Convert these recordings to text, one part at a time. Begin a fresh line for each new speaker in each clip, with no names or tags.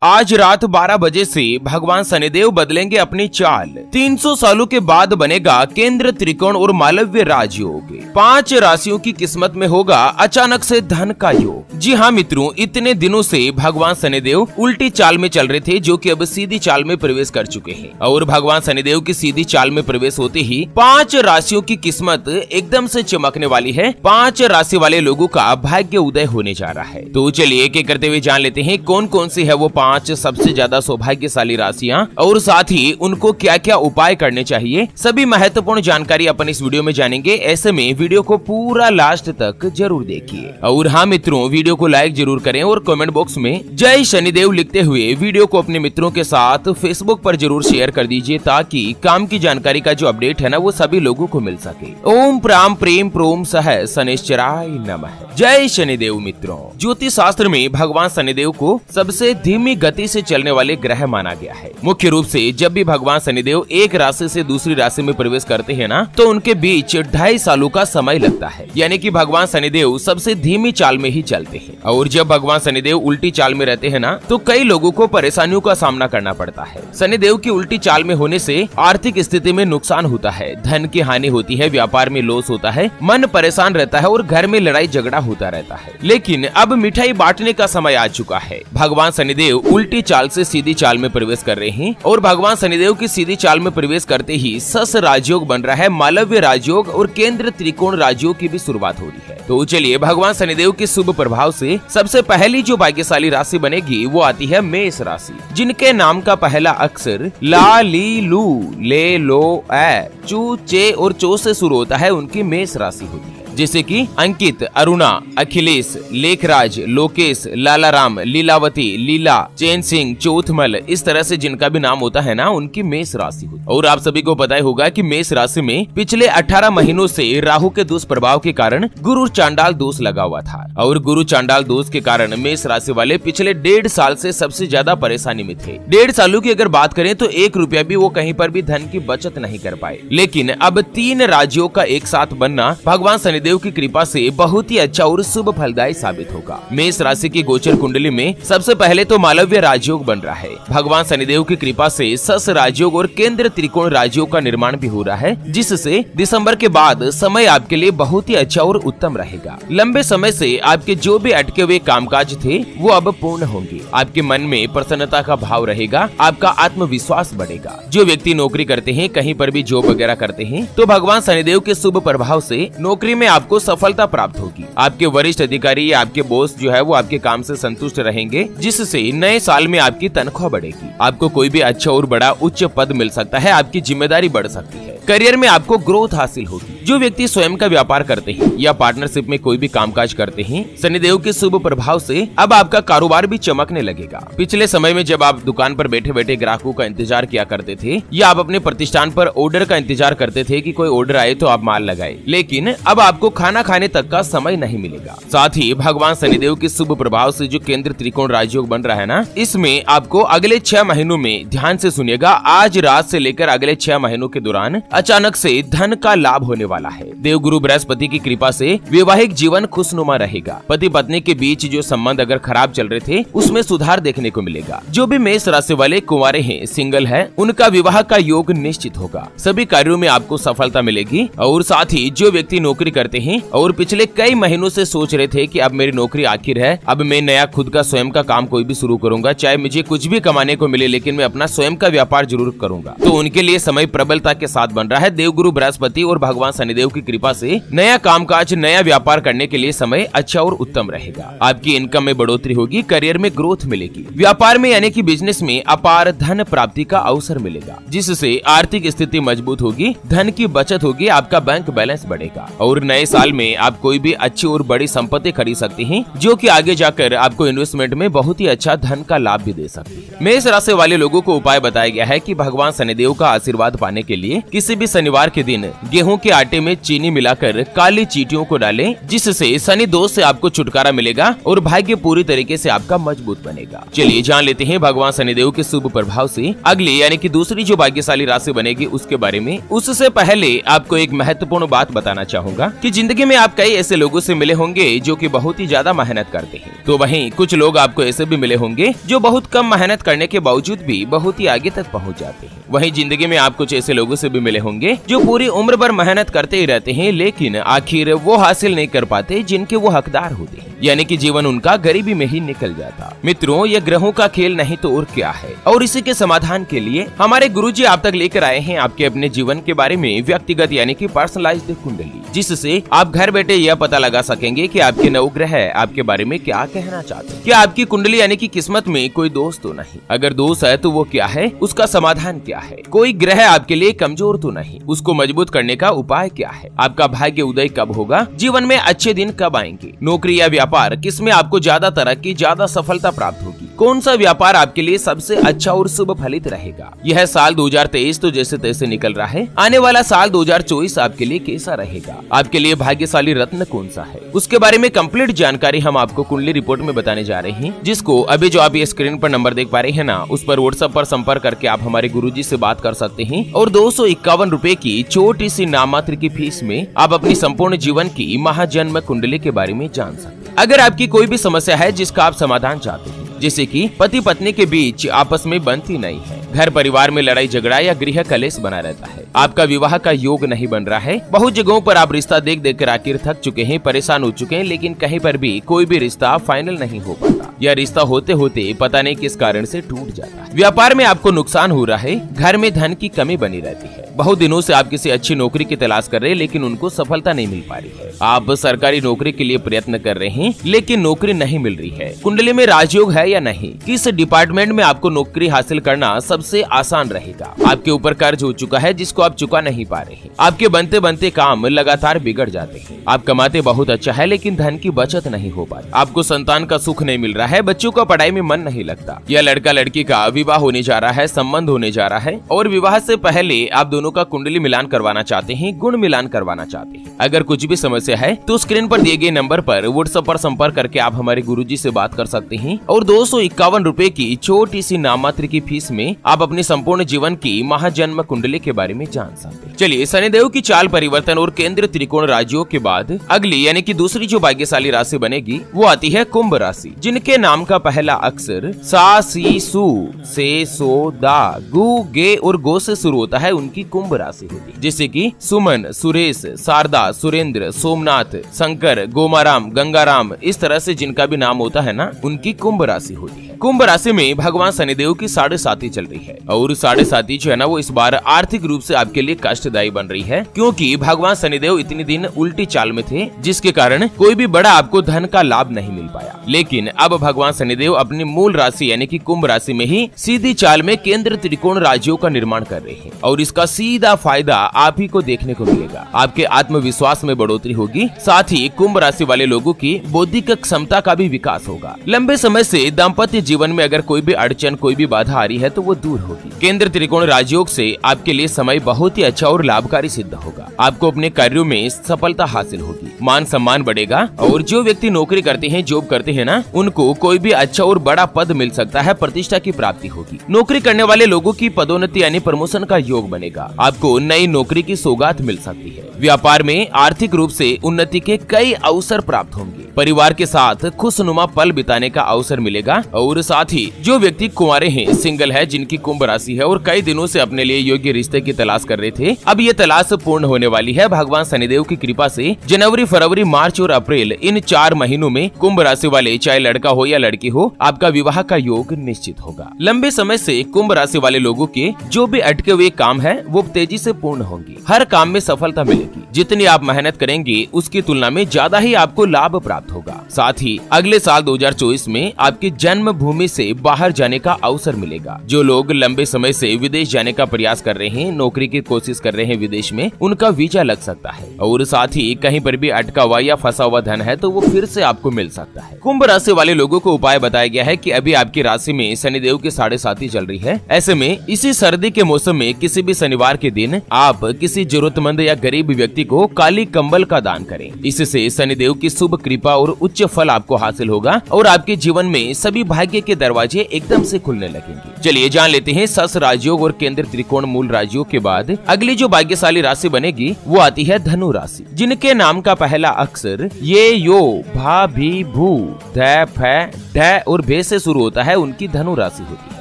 आज रात 12 बजे से भगवान शनिदेव बदलेंगे अपनी चाल। 300 सालों के बाद बनेगा केंद्र त्रिकोण और मालव्य राजयोग। 5 राशियों की किस्मत में होगा अचानक से धन का योग। जी हाँ मित्रों, इतने दिनों से भगवान शनिदेव उल्टी चाल में चल रहे थे, जो कि अब सीधी चाल में प्रवेश कर चुके हैं। और भगवान शनिदेव की सीधी चाल में प्रवेश होते ही 5 राशियों की किस्मत एकदम से चमकने वाली है। 5 राशि वाले लोगों का भाग्य उदय होने जा रहा है। तो चलिए एक एक करते हुए जान लेते हैं कौन कौन सी है वो 5 सबसे ज्यादा सौभाग्यशाली राशियां, और साथ ही उनको क्या क्या उपाय करने चाहिए। सभी महत्वपूर्ण जानकारी अपन इस वीडियो में जानेंगे। ऐसे में वीडियो को पूरा लास्ट तक जरूर देखिए। और हाँ मित्रों, वीडियो को लाइक जरूर करें और कमेंट बॉक्स में जय शनिदेव लिखते हुए वीडियो को अपने मित्रों के साथ फेसबुक पर जरूर शेयर कर दीजिए, ताकि काम की जानकारी का जो अपडेट है ना वो सभी लोगों को मिल सके। ओम प्राम प्रेम प्रोम सह शनिश्चराय नमः। जय शनिदेव। मित्रों, ज्योतिष शास्त्र में भगवान शनिदेव को सबसे धीमी गति से चलने वाले ग्रह माना गया है। मुख्य रूप से जब भी भगवान शनिदेव एक राशि से दूसरी राशि में प्रवेश करते हैं ना, तो उनके बीच 2.5 सालों का समय लगता है। यानी कि भगवान शनिदेव सबसे धीमी चाल में ही चलते हैं। और जब भगवान शनिदेव उल्टी चाल में रहते हैं ना, तो कई लोगों को परेशानियों का सामना करना पड़ता है। शनिदेव की उल्टी चाल में होने से आर्थिक स्थिति में नुकसान होता है, धन की हानि होती है, व्यापार में लॉस होता है, मन परेशान रहता है और घर में लड़ाई झगड़ा होता रहता है। लेकिन अब मिठाई बांटने का समय आ चुका है। भगवान शनिदेव उल्टी चाल से सीधी चाल में प्रवेश कर रहे हैं, और भगवान शनिदेव की सीधी चाल में प्रवेश करते ही सस राजयोग बन रहा है, मालव्य राजयोग और केंद्र त्रिकोण राजयोग की भी शुरुआत हो रही है। तो चलिए भगवान शनिदेव के शुभ प्रभाव से सबसे पहली जो भाग्यशाली राशि बनेगी वो आती है मेष राशि, जिनके नाम का पहला अक्षर ला ली लू ले लो ए चू चे और चो से शुरू होता है, उनकी मेष राशि होती है। जैसे कि अंकित, अरुणा, अखिलेश, लेखराज, लोकेश, लालाराम, लीलावती, लीला, चैन सिंह, चौथमल, इस तरह से जिनका भी नाम होता है ना, उनकी मेष राशि होती है। और आप सभी को पता ही होगा कि मेष राशि में पिछले 18 महीनों से राहु के दुष्प्रभाव के कारण गुरु चांडाल दोष लगा हुआ था। और गुरु चांडाल दोष के कारण मेष राशि वाले पिछले 1.5 साल से सबसे ज्यादा परेशानी में थे। 1.5 सालों की अगर बात करें तो 1 रुपया भी वो कहीं पर भी धन की बचत नहीं कर पाए। लेकिन अब 3 राज्यों का एक साथ बनना भगवान शनिदेव की कृपा से बहुत ही अच्छा और शुभ फलदायी साबित होगा। मेष राशि की गोचर कुंडली में सबसे पहले तो मालव्य राजयोग बन रहा है। भगवान शनिदेव की कृपा से सस राजयोग और केंद्र त्रिकोण राजयोग का निर्माण भी हो रहा है, जिससे दिसंबर के बाद समय आपके लिए बहुत ही अच्छा और उत्तम रहेगा। लंबे समय से आपके जो भी अटके हुए कामकाज थे वो अब पूर्ण होंगे। आपके मन में प्रसन्नता का भाव रहेगा, आपका आत्मविश्वास बढ़ेगा। जो व्यक्ति नौकरी करते हैं, कहीं पर भी जॉब वगैरह करते हैं, तो भगवान शनिदेव के शुभ प्रभाव से नौकरी में आपको सफलता प्राप्त होगी। आपके वरिष्ठ अधिकारी या आपके बॉस जो है वो आपके काम से संतुष्ट रहेंगे, जिससे नए साल में आपकी तनख्वाह बढ़ेगी। आपको कोई भी अच्छा और बड़ा उच्च पद मिल सकता है, आपकी जिम्मेदारी बढ़ सकती है। करियर में आपको ग्रोथ हासिल होगी। जो व्यक्ति स्वयं का व्यापार करते हैं या पार्टनरशिप में कोई भी कामकाज करते हैं, शनिदेव के शुभ प्रभाव से अब आपका कारोबार भी चमकने लगेगा। पिछले समय में जब आप दुकान पर बैठे बैठे ग्राहकों का इंतजार किया करते थे, या आप अपने प्रतिष्ठान पर ऑर्डर का इंतजार करते थे कि कोई ऑर्डर आए तो आप माल लगाए, लेकिन अब आपको खाना खाने तक का समय नहीं मिलेगा। साथ ही भगवान शनिदेव के शुभ प्रभाव से जो केंद्र त्रिकोण राजयोग बन रहा है ना, इसमें आपको अगले 6 महीनों में, ध्यान से सुनिएगा, आज रात से लेकर अगले 6 महीनों के दौरान अचानक से धन का लाभ होने वाला है। देवगुरु बृहस्पति की कृपा से वैवाहिक जीवन खुशनुमा रहेगा। पति पत्नी के बीच जो संबंध अगर खराब चल रहे थे, उसमें सुधार देखने को मिलेगा। जो भी मेष राशि वाले कुंवारे हैं, सिंगल है, उनका विवाह का योग निश्चित होगा। सभी कार्यों में आपको सफलता मिलेगी। और साथ ही जो व्यक्ति नौकरी करते हैं और पिछले कई महीनों से सोच रहे थे कि अब मेरी नौकरी आखिर है, अब मैं नया खुद का स्वयं का काम कोई भी शुरू करूंगा, चाहे मुझे कुछ भी कमाने को मिले, लेकिन मैं अपना स्वयं का व्यापार जरूर करूंगा, तो उनके लिए समय प्रबलता के साथ बन रहा है। देवगुरु बृहस्पति और भगवान शनिदेव की कृपा से नया कामकाज, नया व्यापार करने के लिए समय अच्छा और उत्तम रहेगा। आपकी इनकम में बढ़ोतरी होगी, करियर में ग्रोथ मिलेगी, व्यापार में यानी कि बिजनेस में अपार धन प्राप्ति का अवसर मिलेगा, जिससे आर्थिक स्थिति मजबूत होगी, धन की बचत होगी, आपका बैंक बैलेंस बढ़ेगा। और नए साल में आप कोई भी अच्छी और बड़ी संपत्ति खरीद सकते हैं, जो कि आगे जाकर आपको इन्वेस्टमेंट में बहुत ही अच्छा धन का लाभ भी दे सकती है। मेष राशि वाले लोगों को उपाय बताया गया है कि भगवान शनिदेव का आशीर्वाद पाने के लिए किसी भी शनिवार के दिन गेहूं के आटे आटे में चीनी मिलाकर काली चींटियों को डालें, जिससे शनि दोष से आपको छुटकारा मिलेगा और भाग्य पूरी तरीके से आपका मजबूत बनेगा। चलिए जान लेते हैं भगवान शनिदेव के शुभ प्रभाव से अगली यानी कि दूसरी जो भाग्यशाली राशि बनेगी उसके बारे में। उससे पहले आपको एक महत्वपूर्ण बात बताना चाहूंगा कि जिंदगी में आप कई ऐसे लोगों से मिले होंगे जो कि बहुत ही ज्यादा मेहनत करते हैं, तो वहीं कुछ लोग आपको ऐसे भी मिले होंगे जो बहुत कम मेहनत करने के बावजूद भी बहुत ही आगे तक पहुंच जाते हैं। वहीं जिंदगी में आप कुछ ऐसे लोगों से भी मिले होंगे जो पूरी उम्र भर मेहनत करते ही रहते हैं, लेकिन आखिर वो हासिल नहीं कर पाते जिनके वो हकदार होते हैं, यानी कि जीवन उनका गरीबी में ही निकल जाता। मित्रों, ये ग्रहों का खेल नहीं तो और क्या है, और इसी के समाधान के लिए हमारे गुरुजी आप तक लेकर आए हैं आपके अपने जीवन के बारे में व्यक्तिगत यानी कि पर्सनलाइज्ड कुंडली, जिससे आप घर बैठे यह पता लगा सकेंगे कि आपके नवग्रह आपके बारे में क्या कहना चाहते हैं। क्या आपकी कुंडली यानी कि किस्मत में कोई दोष तो नहीं, अगर दोष है तो वो क्या है, उसका समाधान क्या है, कोई ग्रह आपके लिए कमजोर तो नहीं, उसको मजबूत करने का उपाय क्या है, आपका भाग्य उदय कब होगा, जीवन में अच्छे दिन कब आएंगे, नौकरी या व्यापार किसमें आपको ज्यादा तरक्की ज्यादा सफलता प्राप्त होगी, कौन सा व्यापार आपके लिए सबसे अच्छा और शुभ फलित रहेगा। यह साल 2023 तो जैसे तैसे निकल रहा है, आने वाला साल 2024 आपके लिए कैसा रहेगा, आपके लिए भाग्यशाली रत्न कौन सा है, उसके बारे में कंप्लीट जानकारी हम आपको कुंडली रिपोर्ट में बताने जा रहे हैं, जिसको अभी जो आप ये स्क्रीन पर नंबर देख पा रहे हैं ना, उस पर व्हाट्सएप पर संपर्क करके आप हमारे गुरुजी से बात कर सकते हैं और 251 रुपए की छोटी सी नाममात्र की फीस में आप अपनी संपूर्ण जीवन की महाजन्म कुंडली के बारे में जान सकते हैं। अगर आपकी कोई भी समस्या है जिसका आप समाधान चाहते हैं, जैसे कि पति पत्नी के बीच आपस में बनती नहीं है, घर परिवार में लड़ाई झगड़ा या गृह कलेश बना रहता है, आपका विवाह का योग नहीं बन रहा है, बहुत जगहों पर आप रिश्ता देख देख कर आखिर थक चुके हैं, परेशान हो चुके हैं, लेकिन कहीं पर भी कोई भी रिश्ता फाइनल नहीं हो पाता, या रिश्ता होते होते पता नहीं किस कारण से टूट जाता है, व्यापार में आपको नुकसान हो रहा है, घर में धन की कमी बनी रहती है, बहुत दिनों से आप किसी अच्छी नौकरी की तलाश कर रहे हैं लेकिन उनको सफलता नहीं मिल पा रही है, आप सरकारी नौकरी के लिए प्रयत्न कर रहे हैं लेकिन नौकरी नहीं मिल रही है, कुंडली में राजयोग है या नहीं, किस डिपार्टमेंट में आपको नौकरी हासिल करना सबसे आसान रहेगा, आपके ऊपर कर्ज हो चुका है जिसको आप चुका नहीं पा रहे हैं, आपके बनते बनते काम लगातार बिगड़ जाते हैं, आप कमाते बहुत अच्छा है लेकिन धन की बचत नहीं हो पाती, आपको संतान का सुख नहीं मिल रहा है, बच्चों का पढ़ाई में मन नहीं लगता, या लड़का लड़की का विवाह होने जा रहा है, संबंध होने जा रहा है और विवाह से पहले आप दोनों का कुंडली मिलान करवाना चाहते हैं, गुण मिलान करवाना चाहते हैं। अगर कुछ भी समस्या है तो स्क्रीन पर दिए गए नंबर पर व्हाट्सएप पर संपर्क करके आप हमारे गुरुजी से बात कर सकते हैं और 251 रुपए की छोटी सी नाममात्र की फीस में आप अपने संपूर्ण जीवन की महाजन्म कुंडली के बारे में जान सकते हैं। चलिए, शनिदेव की चाल परिवर्तन और केंद्र त्रिकोण राशियों के बाद अगली यानी कि दूसरी जो भाग्यशाली राशि बनेगी वो आती है कुंभ राशि, जिनके नाम का पहला अक्षर सा सी सु से सो दा गु गे और गो से शुरू होता है, उनकी कुंभ राशि होती है, जैसे कि सुमन, सुरेश, शारदा, सुरेंद्र, सोमनाथ, शंकर, गोमाराम, गंगाराम, इस तरह से जिनका भी नाम होता है ना, उनकी कुंभ राशि होती है। कुंभ राशि में भगवान शनिदेव की 7.5 चल रही है और 7.5 जो है ना वो इस बार आर्थिक रूप से आपके लिए कष्टदायी बन रही है, क्योंकि भगवान शनिदेव इतने दिन उल्टी चाल में थे जिसके कारण कोई भी बड़ा आपको धन का लाभ नहीं मिल पाया, लेकिन अब भगवान शनिदेव अपनी मूल राशि यानी कि कुंभ राशि में ही सीधी चाल में केंद्र त्रिकोण राज्यों का निर्माण कर रहे हैं और इसका सीधा फायदा आप ही को देखने को मिलेगा। आपके आत्मविश्वास में बढ़ोतरी होगी, साथ ही कुंभ राशि वाले लोगों की बौद्धिक क्षमता का भी विकास होगा। लंबे समय से दाम्पत्य जीवन में अगर कोई भी अड़चन कोई भी बाधा आ रही है तो वो दूर होगी। केंद्र त्रिकोण राजयोग से आपके लिए समय बहुत ही अच्छा और लाभकारी सिद्ध होगा। आपको अपने कार्यों में सफलता हासिल होगी, मान सम्मान बढ़ेगा और जो व्यक्ति नौकरी करते हैं, जॉब करते हैं ना, उनको कोई भी अच्छा और बड़ा पद मिल सकता है, प्रतिष्ठा की प्राप्ति होगी। नौकरी करने वाले लोगों की पदोन्नति यानी प्रमोशन का योग बनेगा, आपको नई नौकरी की सौगात मिल सकती है। व्यापार में आर्थिक रूप से उन्नति के कई अवसर प्राप्त होंगे। परिवार के साथ खुशनुमा पल बिताने का अवसर मिलेगा और साथ ही जो व्यक्ति कुंवारे हैं, सिंगल है, जिनकी कुंभ राशि है और कई दिनों से अपने लिए योग्य रिश्ते की तलाश कर रहे थे, अब ये तलाश पूर्ण होने वाली है। भगवान शनिदेव की कृपा से जनवरी, फरवरी, मार्च और अप्रैल इन 4 महीनों में कुंभ राशि वाले, चाहे लड़का हो या लड़की हो, आपका विवाह का योग निश्चित होगा। लंबे समय से कुंभ राशि वाले लोगों के जो भी अटके हुए काम है वो तेजी से पूर्ण होंगे। हर काम में सफलता मिलेगी। जितनी आप मेहनत करेंगे उसकी तुलना में ज्यादा ही आपको लाभ प्राप्त प्राप्त होगा। साथ ही अगले साल 2024 में आपकी जन्मभूमि से बाहर जाने का अवसर मिलेगा। जो लोग लंबे समय से विदेश जाने का प्रयास कर रहे हैं, नौकरी की कोशिश कर रहे हैं विदेश में, उनका वीजा लग सकता है। और साथ ही कहीं पर भी अटका हुआ या फंसा हुआ धन है तो वो फिर से आपको मिल सकता है। कुंभ राशि वाले लोगों को उपाय बताया गया है कि अभी आपकी राशि में शनिदेव की 7.5 चल रही है। ऐसे में इसी सर्दी के मौसम में किसी भी शनिवार के दिन आप किसी जरूरतमंद या गरीब व्यक्ति को काली कंबल का दान करें। इससे शनिदेव की शुभ कृपा और उच्च फल आपको हासिल होगा और आपके जीवन में सभी भाग्य के दरवाजे एकदम से खुलने लगेंगे। चलिए जान लेते हैं सस राजयोग और केंद्र त्रिकोण मूल राजयोग के बाद अगली जो भाग्यशाली राशि बनेगी वो आती है धनु राशि, जिनके नाम का पहला अक्षर ये, यो, भा, भी, भू, ध, फ, ढ और भे से शुरू होता है, उनकी धनु राशि होती है।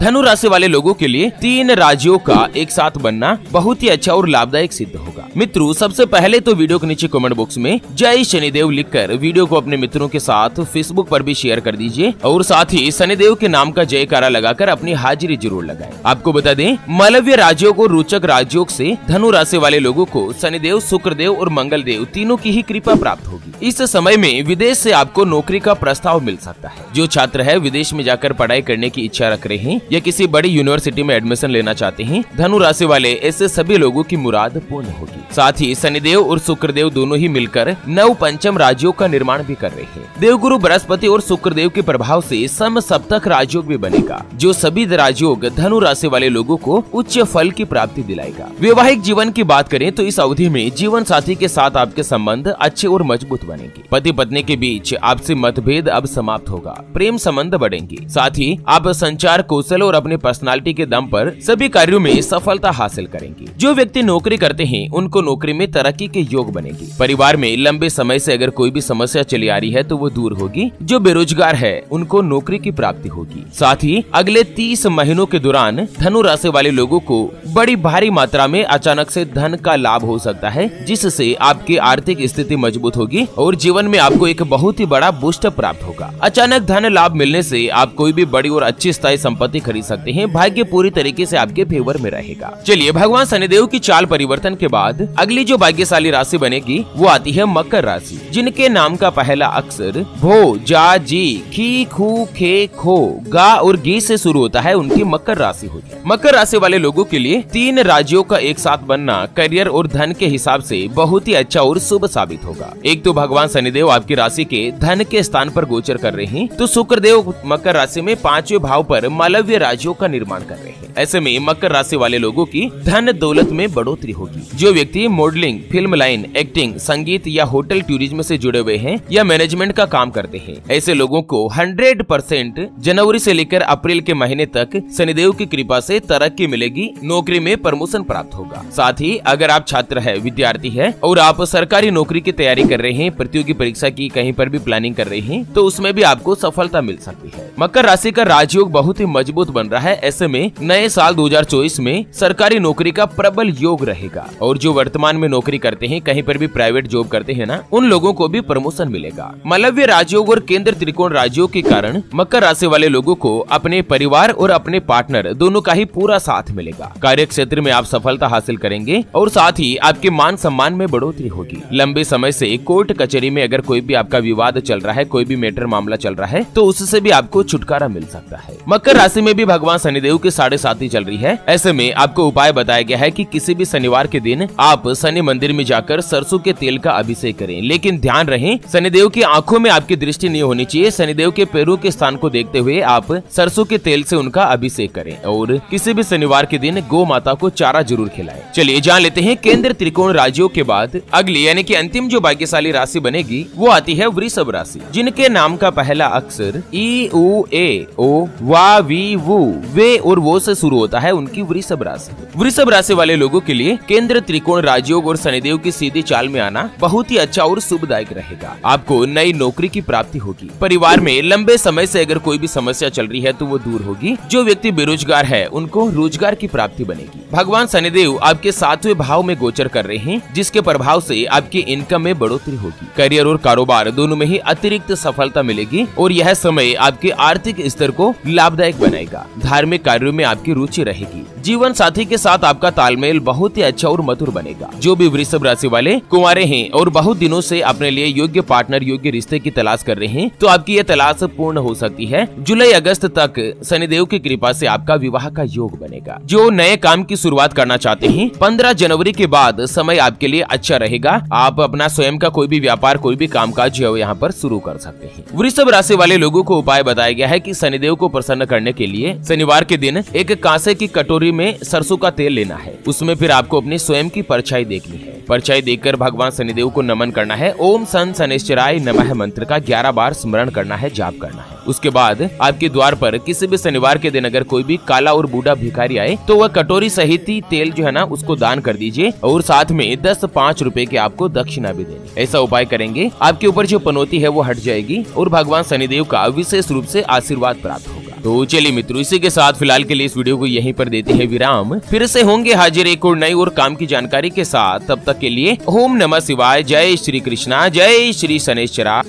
धनु राशि वाले लोगों के लिए 3 राज्यों का एक साथ बनना बहुत ही अच्छा और लाभदायक सिद्ध होगा। मित्रों, सबसे पहले तो वीडियो के नीचे कमेंट बॉक्स में जय शनिदेव लिखकर वीडियो को अपने मित्रों के साथ फेसबुक पर भी शेयर कर दीजिए और साथ ही शनिदेव के नाम का जयकारा लगाकर अपनी हाजिरी जरूर लगाएं। आपको बता दें, मालव्य राजयोग और रोचक राजयोग से धनु राशि वाले लोगों को शनिदेव, शुक्रदेव और मंगल देव तीनों की ही कृपा प्राप्त होगी। इस समय में विदेश से आपको नौकरी का प्रस्ताव मिल सकता है। जो छात्र है विदेश में जाकर पढ़ाई करने की इच्छा रख रहे हैं या किसी बड़ी यूनिवर्सिटी में एडमिशन लेना चाहते हैं, धनु राशि वाले ऐसे सभी लोगों की मुराद पूर्ण होगी। साथ ही शनिदेव और शुक्रदेव दोनों ही मिलकर 9 पंचम राजयोग का निर्माण भी कर रहे हैं। देवगुरु बृहस्पति और शुक्रदेव के प्रभाव से सम सप्तक राजयोग भी बनेगा, जो सभी राजयोग धनु राशि वाले लोगों को उच्च फल की प्राप्ति दिलाएगा। वैवाहिक जीवन की बात करें तो इस अवधि में जीवन साथी के साथ आपके संबंध अच्छे और मजबूत बनेंगे। पति पत्नी के बीच आपसी मतभेद अब समाप्त होगा, प्रेम संबंध बढ़ेंगे। साथ ही आप संचार कौशल और अपने पर्सनालिटी के दम पर सभी कार्यों में सफलता हासिल करेंगे। जो व्यक्ति नौकरी करते हैं उनको नौकरी में तरक्की के योग बनेगी। परिवार में लंबे समय से अगर कोई भी समस्या चली आ रही है तो वो दूर होगी। जो बेरोजगार है उनको नौकरी की प्राप्ति होगी। साथ ही अगले 30 महीनों के दौरान धनु राशि वाले लोगों को बड़ी भारी मात्रा में अचानक से धन का लाभ हो सकता है, जिससे आपकी आर्थिक स्थिति मजबूत होगी और जीवन में आपको एक बहुत ही बड़ा बूस्ट प्राप्त होगा। अचानक धन लाभ मिलने से आप कोई भी बड़ी और अच्छी स्थायी संपत्ति खरीद सकते हैं। भाग्य पूरी तरीके से आपके फेवर में रहेगा। चलिए भगवान शनिदेव की चाल परिवर्तन के बाद अगली जो भाग्यशाली राशि बनेगी वो आती है मकर राशि, जिनके नाम का पहला अक्षर भो, जा, जी, खी, खू, खे, खो, गा और गी से शुरू होता है, उनकी मकर राशि होती है। मकर राशि वाले लोगों के लिए 3 राज्यों का एक साथ बनना करियर और धन के हिसाब से बहुत ही अच्छा और शुभ साबित होगा। एक तो भगवान शनिदेव आपकी राशि के धन के स्थान पर गोचर कर रहे हैं, तो शुक्रदेव मकर राशि में 5वें भाव पर मालव्य राज्यों का निर्माण कर रहे हैं। ऐसे में मकर राशि वाले लोगों की धन दौलत में बढ़ोतरी होगी। जो व्यक्ति मॉडलिंग, फिल्म लाइन, एक्टिंग, संगीत या होटल टूरिज्म से जुड़े हुए हैं या मैनेजमेंट का काम करते हैं, ऐसे लोगों को 100% जनवरी से लेकर अप्रैल के महीने तक शनिदेव की कृपा से तरक्की मिलेगी, नौकरी में प्रमोशन प्राप्त होगा। साथ ही अगर आप छात्र है, विद्यार्थी है और आप सरकारी नौकरी की तैयारी कर रहे हैं, प्रतियोगी परीक्षा की कहीं पर भी प्लानिंग कर रहे हैं, तो उसमें भी आपको सफलता मिल सकती है। मकर राशि का राजयोग बहुत ही मजबूत बन रहा है। ऐसे में नए साल 2024 में सरकारी नौकरी का प्रबल योग रहेगा और जो वर्तमान में नौकरी करते हैं, कहीं पर भी प्राइवेट जॉब करते हैं ना, उन लोगों को भी प्रमोशन मिलेगा। मालव्य राजयोग और केंद्र त्रिकोण राजयोग के कारण मकर राशि वाले लोगों को अपने परिवार और अपने पार्टनर दोनों का ही पूरा साथ मिलेगा। कार्य क्षेत्र में आप सफलता हासिल करेंगे और साथ ही आपके मान सम्मान में बढ़ोतरी होगी। लंबे समय से कोर्ट कचहरी में अगर कोई भी आपका विवाद चल रहा है, कोई भी मैटर मामला चल रहा है, तो उससे भी आपको छुटकारा मिल सकता है। मकर राशि में भी भगवान शनिदेव की 7.5 चल रही है। ऐसे में आपको उपाय बताया गया है कि किसी भी शनिवार के दिन आप शनि मंदिर में जाकर सरसों के तेल का अभिषेक करें। लेकिन ध्यान रहे, शनिदेव की आंखों में आपकी दृष्टि नहीं होनी चाहिए। शनिदेव के पैरों के स्थान को देखते हुए आप सरसों के तेल से उनका अभिषेक करें और किसी भी शनिवार के दिन गौ माता को चारा जरूर खिलाएं। चलिए जान लेते हैं केंद्र त्रिकोण राजयोग के बाद अगली यानी कि अंतिम जो भाग्यशाली राशि बनेगी वो आती है वृषभ राशि, जिनके नाम का पहला अक्षर ई, उ, ए, ओ, वा, वी, वु, वे और वो से शुरू होता है, उनकी वृषभ राशि। वृषभ राशि वाले लोगों के लिए केंद्र त्रिकोण राजयोग और शनिदेव की सीधी चाल में आना बहुत ही अच्छा और शुभदायक रहेगा। आपको नई नौकरी की प्राप्ति होगी। परिवार में लंबे समय से अगर कोई भी समस्या चल रही है तो वो दूर होगी। जो व्यक्ति बेरोजगार है उनको रोजगार की प्राप्ति बनेगी। भगवान शनिदेव आपके 7वें भाव में गोचर कर रहे हैं, जिसके प्रभाव से आपकी इनकम में बढ़ोतरी होगी। करियर और कारोबार दोनों में ही अतिरिक्त सफलता मिलेगी और यह समय आपके आर्थिक स्तर को लाभदायक बनाएगा। धार्मिक कार्यों में आपकी आपकी रुचि रहेगी। जीवन साथी के साथ आपका तालमेल बहुत ही अच्छा और मधुर बनेगा। जो भी वृषभ राशि वाले कुंवारे हैं और बहुत दिनों से अपने लिए योग्य पार्टनर, योग्य रिश्ते की तलाश कर रहे हैं, तो आपकी यह तलाश पूर्ण हो सकती है। जुलाई अगस्त तक शनिदेव की कृपा से आपका विवाह का योग बनेगा। जो नए काम की शुरुआत करना चाहते हैं, 15 जनवरी के बाद समय आपके लिए अच्छा रहेगा। आप अपना स्वयं का कोई भी व्यापार, कोई भी कामकाज जो यहाँ पर शुरू कर सकते हैं। वृषभ राशि वाले लोगों को उपाय बताया गया है कि शनिदेव को प्रसन्न करने के लिए शनिवार के दिन एक कांसे की कटोरी में सरसों का तेल लेना है। उसमें फिर आपको अपनी स्वयं की परछाई देखनी है। परछाई देखकर भगवान शनिदेव को नमन करना है। ओम सन शनैश्चराय नमः मंत्र का 11 बार स्मरण करना है, जाप करना है। उसके बाद आपके द्वार पर किसी भी शनिवार के दिन अगर कोई भी काला और बूढ़ा भिखारी आए तो वह कटोरी सहित ही तेल जो है ना उसको दान कर दीजिए और साथ में 10-5 रुपए की आपको दक्षिणा भी देनी। ऐसा उपाय करेंगे आपके ऊपर जो पनौती है वो हट जाएगी और भगवान शनिदेव का विशेष रूप से आशीर्वाद प्राप्त होगा। तो चलिए मित्रों, इसी के साथ फिलहाल के लिए इस वीडियो को यहीं पर देते हैं विराम। फिर से होंगे हाजिर एक और नई और काम की जानकारी के साथ। तब तक के लिए ओम नमः शिवाय। जय श्री कृष्णा, जय श्री शनैश्चरा।